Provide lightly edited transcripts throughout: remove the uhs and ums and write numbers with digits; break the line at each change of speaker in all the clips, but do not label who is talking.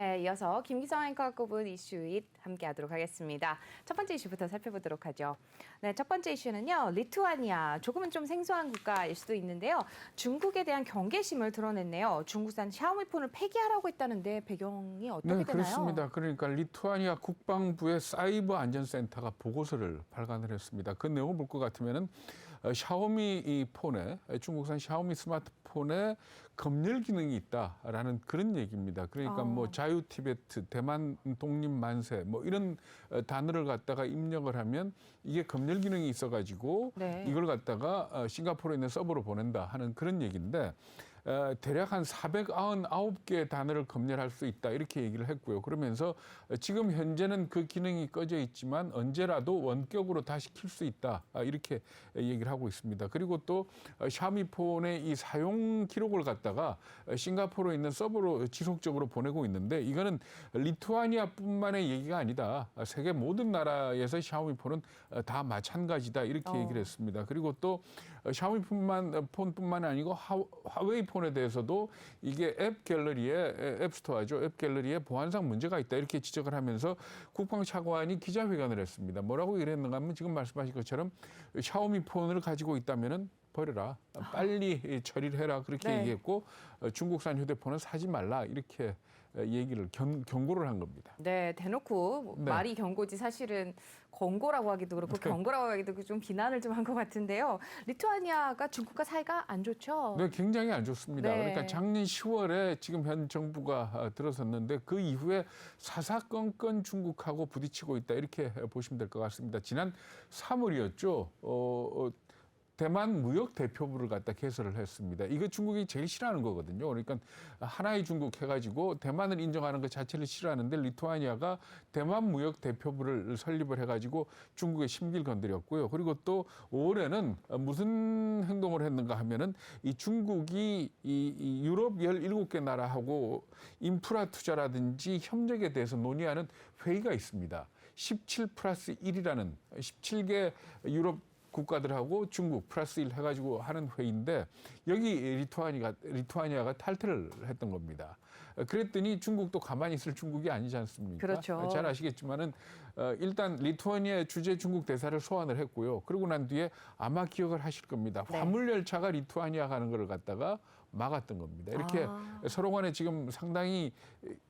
네, 이어서 김기성 앵커가 꼽은 이슈잇 함께하도록 하겠습니다. 첫 번째 이슈부터 살펴보도록 하죠. 네, 첫 번째 이슈는요. 리투아니아, 조금은 좀 생소한 국가일 수도 있는데요. 중국에 대한 경계심을 드러냈네요. 중국산 샤오미폰을 폐기하라고 했다는데 배경이 어떻게
네,
되나요?
그렇습니다. 그러니까 리투아니아 국방부의 사이버 안전센터가 보고서를 발간을 했습니다. 그 내용을 볼 것 같으면은 샤오미 이 폰에 중국산 샤오미 스마트폰에 검열 기능이 있다라는 그런 얘기입니다. 그러니까 뭐 자유 티베트, 대만 독립 만세 뭐 이런 단어를 갖다가 입력을 하면 이게 검열 기능이 있어가지고
네.
이걸 갖다가 싱가포르에 있는 서버로 보낸다 하는 그런 얘기인데. 대략 한 499개 단어를 검열할 수 있다 이렇게 얘기를 했고요. 그러면서 지금 현재는 그 기능이 꺼져 있지만 언제라도 원격으로 다시 킬 수 있다 이렇게 얘기를 하고 있습니다. 그리고 또 샤오미폰의 이 사용 기록을 갖다가 싱가포르에 있는 서버로 지속적으로 보내고 있는데 이거는 리투아니아뿐만의 얘기가 아니다. 세계 모든 나라에서 샤오미폰은 다 마찬가지다 이렇게 얘기를 했습니다. 그리고 또 샤오미폰뿐만 아니고 화웨이 폰에 대해서도 이게 앱 갤러리에 앱스토어죠. 앱 갤러리에 보안상 문제가 있다 이렇게 지적을 하면서 국방차관이 기자회견을 했습니다. 뭐라고 이랬는가 하면 지금 말씀하신 것처럼 샤오미 폰을 가지고 있다면은 버려라. 빨리 처리를 해라. 그렇게
네.
얘기했고 중국산 휴대폰은 사지 말라. 이렇게 얘기를 경고를 한 겁니다.
네, 대놓고
네.
말이 경고지 사실은 권고라고 하기도 그렇고 경고라고 하기도 그렇고 좀 비난을 좀 한 것 같은데요. 리투아니아가 중국과 사이가 안 좋죠?
네, 굉장히 안 좋습니다.
네.
그러니까 작년 10월에 지금 현 정부가 들어섰는데 그 이후에 사사건건 중국하고 부딪히고 있다 이렇게 보시면 될 것 같습니다. 지난 3월이었죠. 대만 무역 대표부를 갖다 개설을 했습니다. 이거 중국이 제일 싫어하는 거거든요. 그러니까 하나의 중국 해가지고 대만을 인정하는 것 자체를 싫어하는데 리투아니아가 대만 무역 대표부를 설립을 해가지고 중국의 심기를 건드렸고요. 그리고 또 5월에는 무슨 행동을 했는가 하면은 이 중국이 이 유럽 17개 나라하고 인프라 투자라든지 협력에 대해서 논의하는 회의가 있습니다. 17+1이라는 17개 유럽 국가들하고 중국 플러스 1 해가지고 하는 회의인데 여기 리투아니아가 탈퇴를 했던 겁니다. 그랬더니 중국도 가만히 있을 중국이 아니지 않습니까?
그렇죠.
잘 아시겠지만은 일단 리투아니아의 주재 중국 대사를 소환을 했고요. 그러고 난 뒤에 아마 기억을 하실 겁니다.
네.
화물 열차가 리투아니아 가는 걸 갖다가 막았던 겁니다. 이렇게 서로 간에 지금 상당히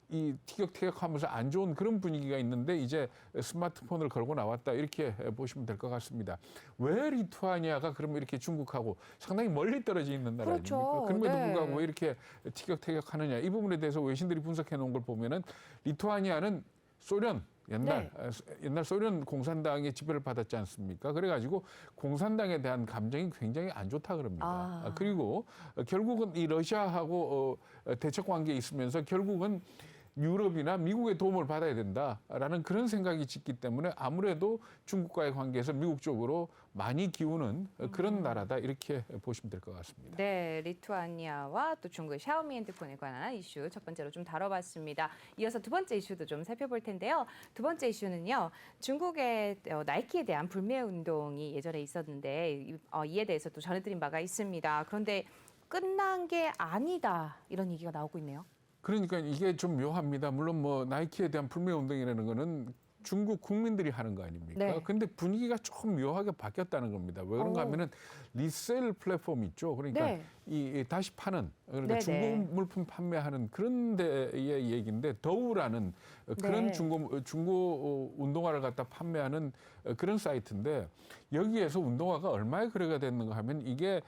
이 티격태격하면서 안 좋은 그런 분위기가 있는데 이제 스마트폰을 걸고 나왔다 이렇게 보시면 될 것 같습니다. 왜 리투아니아가 그러면 이렇게 중국하고 상당히 멀리 떨어져 있는 나라 아닙니까?
그렇죠.
그럼에도
네.
불구하고 왜 이렇게 티격태격하느냐 이 부분에 대해서 외신들이 분석해 놓은 걸 보면은 리투아니아는 소련 옛날 소련 공산당의 지배를 받았지 않습니까? 그래가지고 공산당에 대한 감정이 굉장히 안 좋다 그럽니다. 그리고 결국은 이 러시아하고 대척 관계에 있으면서 결국은 유럽이나 미국의 도움을 받아야 된다라는 그런 생각이 짙기 때문에 아무래도 중국과의 관계에서 미국 쪽으로 많이 기우는 그런 나라다 이렇게 보시면 될 것 같습니다.
네, 리투아니아와 또 중국의 샤오미 핸드폰에 관한 이슈 첫 번째로 좀 다뤄봤습니다. 이어서 두 번째 이슈도 좀 살펴볼 텐데요. 두 번째 이슈는요. 중국의 나이키에 대한 불매 운동이 예전에 있었는데 이에 대해서 또 전해드린 바가 있습니다. 그런데 끝난 게 아니다 이런 얘기가 나오고 있네요.
그러니까 이게 좀 묘합니다. 물론 뭐 나이키에 대한 불매 운동이라는 거는 중국 국민들이 하는 거 아닙니까?
네.
근데 분위기가 조금 묘하게 바뀌었다는 겁니다. 왜 그런가 하면은 리셀 플랫폼 있죠. 그러니까
네.
이 다시 파는 그러니까
네네.
중고 물품 판매하는 그런 데의 얘기인데 더우라는 그런
네.
중고 운동화를 갖다 판매하는 그런 사이트인데 여기에서 운동화가 얼마에 거래가 됐는가 하면 이게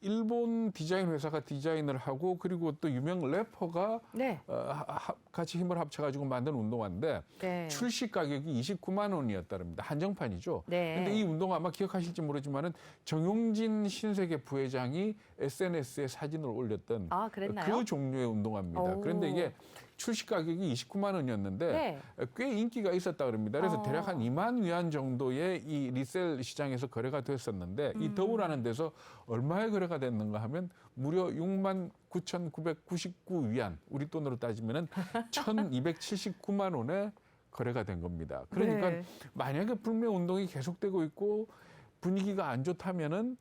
일본 디자인 회사가 디자인을 하고 그리고 또 유명 래퍼가
네.
같이 힘을 합쳐가지고 만든 운동화인데
네.
출시 가격이 29만 원이었다랍니다. 한정판이죠.
네.
근데 이 운동화 아마 기억하실지 모르지만은 정용진 신세계 부회장이 SNS에 사진을 올렸던
그랬나요?
그 종류의 운동화입니다.
오.
그런데 이게 출시 가격이 29만 원이었는데
네.
꽤 인기가 있었다 그럽니다. 그래서 대략 한 2만 위안 정도의 이 리셀 시장에서 거래가 됐었는데 이 더우라는 데서 얼마에 거래가 됐는가 하면 무려 6만 9,999 위안, 우리 돈으로 따지면은 1,279만 원에 거래가 된 겁니다. 그러니까
네.
만약에 불매 운동이 계속되고 있고 분위기가 안 좋다면은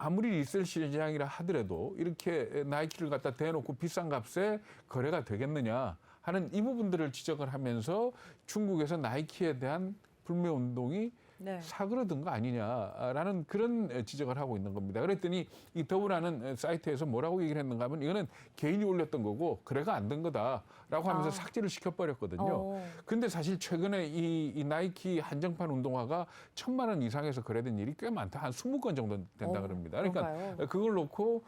아무리 리셀 시장이라 하더라도 이렇게 나이키를 갖다 대놓고 비싼 값에 거래가 되겠느냐 하는 이 부분들을 지적을 하면서 중국에서 나이키에 대한 불매 운동이
네.
사그러든 거 아니냐라는 그런 지적을 하고 있는 겁니다. 그랬더니 이 더브라는 사이트에서 뭐라고 얘기를 했는가 하면 이거는 개인이 올렸던 거고 거래가 안 된 거다라고 하면서 삭제를 시켜버렸거든요. 근데 사실 최근에 이 나이키 한정판 운동화가 1,000만 원 이상에서 거래된 일이 꽤 많다. 한 20건 정도 된다 그럽니다. 그러니까
그런가요?
그걸 놓고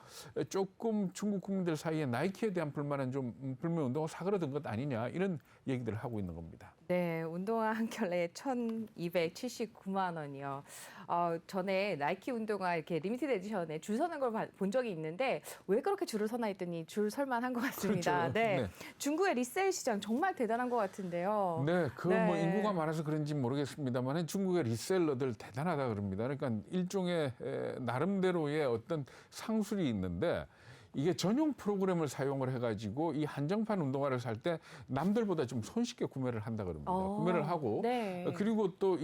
조금 중국 국민들 사이에 나이키에 대한 불만은 좀 불매 운동화 사그러든 것 아니냐 이런 얘기들을 하고 있는 겁니다.
네, 운동화 한 켤레에 1,279만 원이요. 전에 나이키 운동화 이렇게 리미티드 에디션에 줄 서는 걸 본 적이 있는데 왜 그렇게 줄을 서나 했더니 줄 설만 한 것 같습니다.
그렇죠.
네.
네.
중국의 리세일 시장 정말 대단한 것 같은데요.
네, 뭐
네.
인구가 많아서 그런지 모르겠습니다만 중국의 리셀러들 대단하다 그럽니다. 그러니까 일종의 나름대로의 어떤 상술이 있는데 이게 전용 프로그램을 사용을 해가지고 이 한정판 운동화를 살 때 남들보다 좀 손쉽게 구매를 한다 그럽니다. 구매를 하고
네.
그리고 또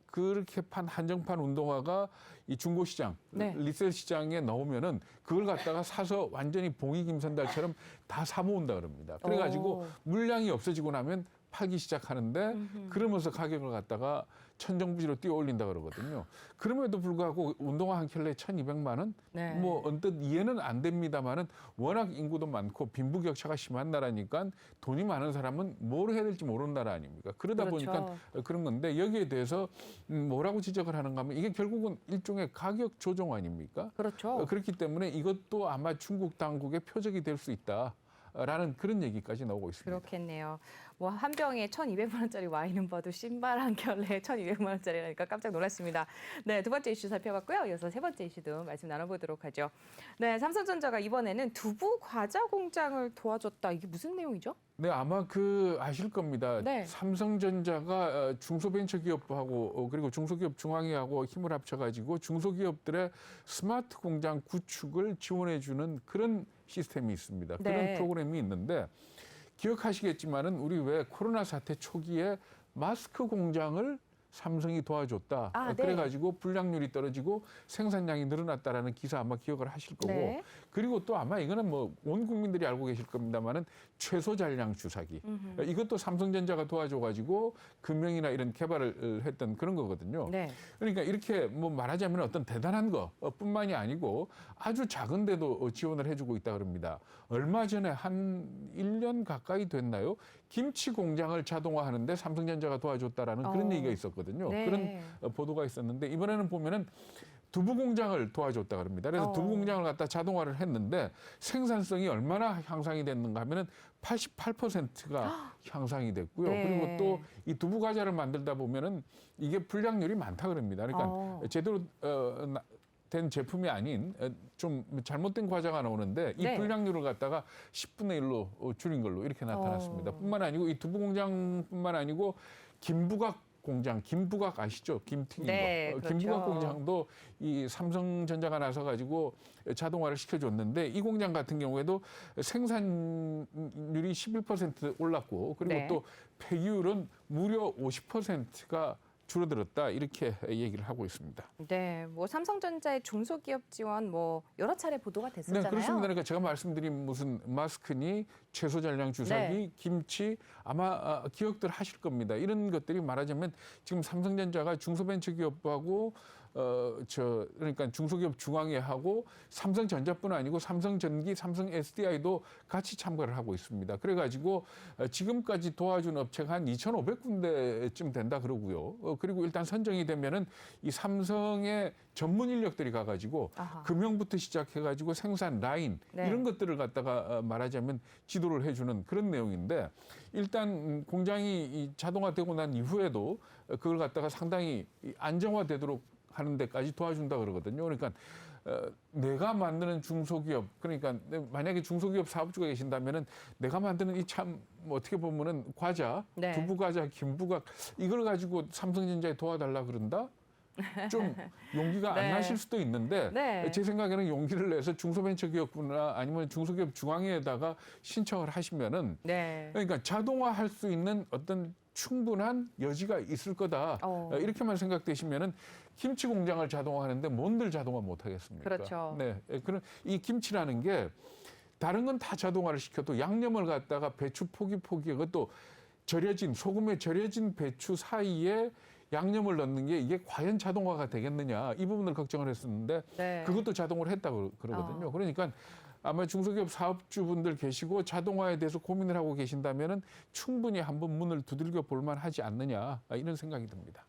그렇게 판 한정판 운동화가 이 중고 시장,
네.
리셀 시장에 나오면은 그걸 갖다가 사서 완전히 봉이 김선달처럼 다 사 모은다 그럽니다. 그래가지고 물량이 없어지고 나면 팔기 시작하는데 그러면서 가격을 갖다가 천정부지로 뛰어 올린다 그러거든요. 그럼에도 불구하고 운동화 한 켤레에 1,200만 원?
네.
뭐 언뜻 이해는 안 됩니다만은 워낙 인구도 많고 빈부격차가 심한 나라니까 돈이 많은 사람은 뭘 해야 될지 모르는 나라 아닙니까? 그러다
그렇죠.
보니까 그런 건데 여기에 대해서 뭐라고 지적을 하는가 하면 이게 결국은 일종의 가격 조정 아닙니까?
그렇죠.
그렇기 때문에 이것도 아마 중국 당국의 표적이 될 수 있다라는 그런 얘기까지 나오고 있습니다.
그렇겠네요. 뭐 한 병에 1,200만 원짜리 와인은 봐도 신발 한 켤레에 1,200만 원짜리라니까 깜짝 놀랐습니다. 네, 두 번째 이슈 살펴봤고요. 이어서 세 번째 이슈도 말씀 나눠보도록 하죠. 네, 삼성전자가 이번에는 두부 과자 공장을 도와줬다. 이게 무슨 내용이죠?
네, 아마 아실 겁니다.
네.
삼성전자가 중소벤처기업하고 그리고 중소기업 중앙회하고 힘을 합쳐가지고 중소기업들의 스마트 공장 구축을 지원해주는 그런 시스템이 있습니다. 그런
네.
프로그램이 있는데 기억하시겠지만은 우리 왜 코로나 사태 초기에 마스크 공장을 삼성이 도와줬다.
네.
그래가지고 불량률이 떨어지고 생산량이 늘어났다라는 기사 아마 기억을 하실 거고
네.
그리고 또 아마 이거는 뭐 온 국민들이 알고 계실 겁니다만은 최소 잔량 주사기 이것도 삼성전자가 도와줘가지고 금형이나 이런 개발을 했던 그런 거거든요.
네.
그러니까 이렇게 뭐 말하자면 어떤 대단한 것뿐만이 아니고 아주 작은데도 지원을 해주고 있다 그럽니다. 얼마 전에 한 1년 가까이 됐나요? 김치 공장을 자동화하는데 삼성전자가 도와줬다라는 그런 얘기가 있었거든요.
네.
그런 보도가 있었는데 이번에는 보면은 두부 공장을 도와줬다 그럽니다. 그래서 두부 공장을 갖다 자동화를 했는데 생산성이 얼마나 향상이 됐는가 하면은 88%가 향상이 됐고요.
네.
그리고 또 이 두부 과자를 만들다 보면은 이게 불량률이 많다 그럽니다. 그러니까 제대로 된 제품이 아닌 좀 잘못된 과자가 나오는데 이
네.
불량률을 갖다가 10분의 1로 줄인 걸로 이렇게 나타났습니다. 뿐만 아니고 이 두부 공장뿐만 아니고 김부각 공장, 김부각 아시죠? 김 튀긴
네,
거.
그렇죠.
김부각 공장도 이 삼성전자가 나서 가지고 자동화를 시켜줬는데 이 공장 같은 경우에도 생산율이 11% 올랐고 그리고
네.
또 폐기율은 무려 50%가 줄어들었다 이렇게 얘기를 하고 있습니다.
네, 뭐 삼성전자의 중소기업 지원 뭐 여러 차례 보도가 됐었잖아요.
네, 그렇습니다. 그러니까 제가 말씀드린 무슨 마스크니 최소 잔량 주사기,
네.
김치 아마 기억들 하실 겁니다. 이런 것들이 말하자면 지금 삼성전자가 중소벤처기업하고 그러니까 중소기업 중앙회하고 삼성전자뿐 아니고 삼성전기, 삼성 SDI도 같이 참가를 하고 있습니다. 그래가지고 지금까지 도와준 업체가 한 2,500군데쯤 된다 그러고요. 그리고 일단 선정이 되면은 이 삼성의 전문 인력들이 가가지고 금형부터 시작해가지고 생산 라인
네.
이런 것들을 갖다가 말하자면 지도를 해주는 그런 내용인데 일단 공장이 이 자동화되고 난 이후에도 그걸 갖다가 상당히 안정화되도록 하는 데까지 도와준다 그러거든요. 그러니까 내가 만드는 중소기업 그러니까 만약에 중소기업 사업주가 계신다면은 내가 만드는 이 참 어떻게 보면은 과자,
네.
두부 과자, 김부각 이걸 가지고 삼성전자에 도와달라 그런다? 좀 용기가
네.
안 나실 수도 있는데
네.
제 생각에는 용기를 내서 중소벤처기업부나 아니면 중소기업 중앙회에다가 신청을 하시면은
네.
그러니까 자동화할 수 있는 어떤 충분한 여지가 있을 거다. 이렇게만 생각되시면은 김치 공장을 자동화하는데 뭔들 자동화 못 하겠습니까?
그렇죠.
네. 그런 이 김치라는 게 다른 건 다 자동화를 시켜도 양념을 갖다가 배추 포기 그것도 절여진 소금에 절여진 배추 사이에 양념을 넣는 게 이게 과연 자동화가 되겠느냐 이 부분을 걱정을 했었는데
네.
그것도 자동으로 했다고 그러거든요. 그러니까 아마 중소기업 사업주분들 계시고 자동화에 대해서 고민을 하고 계신다면은 충분히 한번 문을 두들겨 볼 만하지 않느냐 이런 생각이 듭니다.